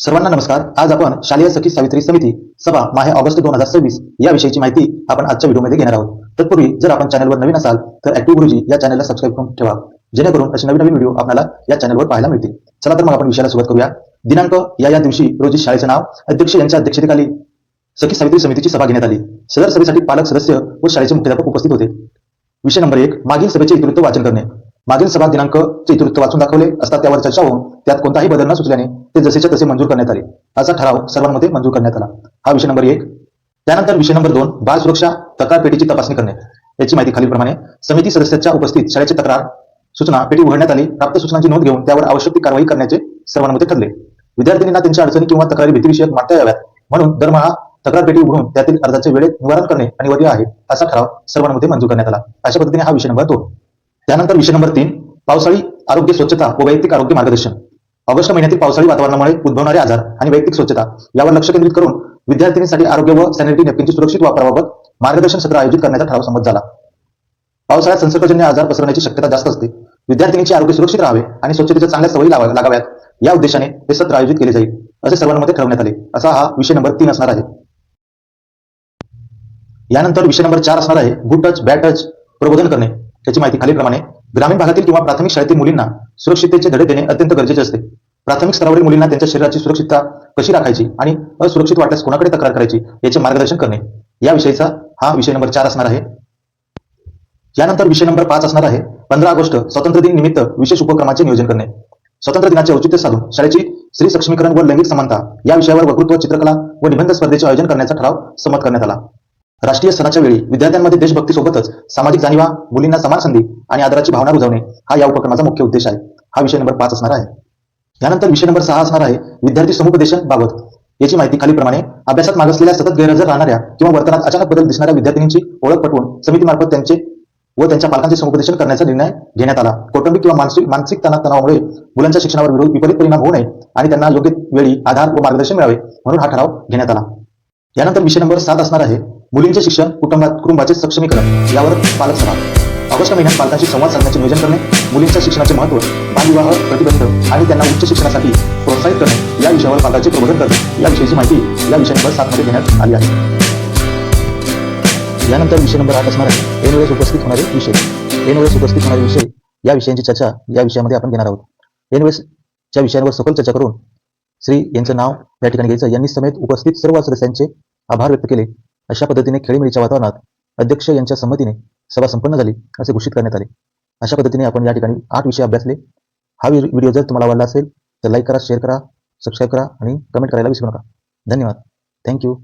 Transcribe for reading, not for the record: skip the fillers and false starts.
सर्वांना नमस्कार. आज आपण शालेय सखी सावित्री समिती सभा माहे ऑगस्ट 2026 या विषयीची माहिती आपण आजच्या व्हिडिओमध्ये घेणार आहोत. तत्पूर्वी जर आपण चॅनलवर नवीन असाल तर ऍक्टिव्ह गुरुजी या चॅनलला सबस्क्राईब करून ठेवा, जेणेकरून असे नवीन व्हिडिओ आपल्याला या चॅनलवर पाहायला मिळतील. चला तर मग आपण विषयाला सुरुवात करूया. दिनांक या दिवशी रोजी शाळेचे नाव अध्यक्ष यांच्या अध्यक्षतेखाली सखी सावित्री समितीची सभा घेण्यात आली. सदर सभेसाठी पालक सदस्य व शाळेचे मुख्याध्यापक उपस्थित होते. विषय नंबर 1, मागील सभेचे इतिवृत्त वाचन करणे. मागील सभा दिनांकचे इतिवृत्त वाचून दाखवले असता त्यावर चर्चा होऊन त्यात कोणताही बदल न सुचल्याने ते जसेच्या तसे मंजूर करण्यात आले. असा ठराव सर्वांमध्ये मंजूर करण्यात आला. हा विषय नंबर 1. त्यानंतर विषय नंबर 2, बाल सुरक्षा तक्रार पेटीची तपासणी करणे. याची माहिती खालीलप्रमाणे. समिती सदस्याच्या उपस्थित शाळेची तक्रार सूचना पेटी उघडण्यात आली. प्राप्त सूचनांची नोंद घेऊन त्यावर आवश्यक ती कारवाई करण्याचे सर्वांमध्ये ठरले. विद्यार्थिनींना त्यांच्या अडचणी किंवा तक्रारी भीतीविषयक मांडता याव्यात म्हणून दरमहा तक्रार पेटी उघडून त्यातील अर्जाचे वेळेत निवारण करणे अनिवार्य आहे. असा ठराव सर्वांमध्ये मंजूर करण्यात आला. अशा पद्धतीने हा विषय नंबर 2. त्यानंतर विषय नंबर 3, पावसाळी आरोग्य स्वच्छता व वैयक्तिक आरोग्य मार्गदर्शन. ऑगस्ट महिन्यातील पावसाळी वातावरणामुळे उद्भवणारे आजार आणि वैयक्तिक स्वच्छता यावर लक्ष केंद्रित करून विद्यार्थिनींसाठी आरोग्य व सॅनिटरी नॅपकिनची सुरक्षित वापराबाबत मार्गदर्शन सत्र आयोजित करण्याचा ठराव संमत झाला. पावसाळ्यात संसर्गजन्य आजार पसरण्याची शक्यता जास्त असते. विद्यार्थिनींचे आरोग्य सुरक्षित राहावे आणि स्वच्छतेच्या चांगल्या सवयी लागाव्यात या उद्देशाने हे सत्र आयोजित केले जाईल असे सर्वांमध्ये ठरवण्यात आले. असा हा विषय नंबर 3 असणार आहे. यानंतर विषय नंबर 4 असणार आहे गुड टच बॅड टच प्रबोधन करणे. याची माहिती खालीलप्रमाणे. ग्रामीण भागातील किंवा प्राथमिक शाळेतील मुलींना सुरक्षिततेचे धडे देणे अत्यंत गरजेचे असते. प्राथमिक स्तरावरील मुलींना त्यांच्या शरीराची सुरक्षितता कशी राखायची आणि असुरक्षित वाटल्यास कोणाकडे तक्रार करायची याचे मार्गदर्शन करणे या विषयीचा हा विषय नंबर 4 असणार आहे. यानंतर विषय नंबर 5 असणार आहे 15 ऑगस्ट स्वातंत्र्य दिन निमित्त विशेष उपक्रमाचे नियोजन करणे. स्वातंत्र्य दिनाचे औचित्य साधून शाळेची स्त्री सक्षमीकरण व लैंगिक समानता या विषयावर वक्तृत्व, चित्रकला व निबंध स्पर्धेचे आयोजन करण्याचा ठराव संमत करण्यात आला. राष्ट्रीय सणाच्या वेळी विद्यार्थ्यांमध्ये देशभक्तीसोबतच सामाजिक जाणीवा, मुलींना समान संधी आणि आदराची भावना रुजवणे हा या उपक्रमाचा मुख्य उद्देश आहे. हा विषय नंबर 5 असणार आहे. यानंतर विषय नंबर 6 असणार आहे विद्यार्थी समुपदेशन बाबत. याची माहिती खालीलप्रमाणे. अभ्यासात मागासलेल्या, सतत गैरहजर राहणाऱ्या किंवा वर्तनात अचानक बदल दिसणाऱ्या विद्यार्थिनींची ओळख पटवून समितीमार्फत त्यांचे व त्यांच्या पालकांचे समुपदेशन करण्याचा निर्णय घेण्यात आला. कौटुंबिक किंवा मानसिक तणावामुळे मुलांच्या शिक्षणावर विपरीत परिणाम होऊ नये आणि त्यांना योग्य वेळी आधार व मार्गदर्शन मिळावे म्हणून हा ठराव घेण्यात आला. यानंतर विषय नंबर 7 असणार आहे मुलींचे शिक्षण, कुटुंबाचे सक्षमीकरण यावर पालक सभा. ऑगस्ट महिन्यात पालकांशी संवाद साधण्याचे नियोजन करणे, मुलींच्या शिक्षणाचे महत्त्व, बालविवाह प्रतिबंध आणि त्यांना उच्च शिक्षणासाठी प्रोत्साहित करणे या विषयावर पालकांचे प्रबोधन करणे या विषयीची माहिती या विषय नंबर 7 मध्ये देण्यात आली आहे. यानंतर विषय नंबर 8 असणार आहे ऐनवेळेस उपस्थित होणारे विषय. ऐनवेळेस उपस्थित होणारे विषय या विषयांची चर्चा या विषयामध्ये आपण घेणार आहोत. ऐनवेळेसच्या विषयांवर सखोल चर्चा करून श्री यांचं नाव या ठिकाणी घ्यायचं. यांनी समेत उपस्थित सर्व सदस्यांचे आभार व्यक्त केले. अशा पद्धतीने खेळीमेळीच्या वातावरणात अध्यक्ष यांच्या संमतीने सभा संपन्न झाली असे घोषित करण्यात आले. अशा पद्धतीने आपण या ठिकाणी 8 विषय अभ्यासले. हा व्हिडिओ जर तुम्हाला आवडला असेल तर लाईक करा, शेअर करा, सबस्क्राईब करा आणि कमेंट करायला विसरू नका. धन्यवाद. थँक्यू.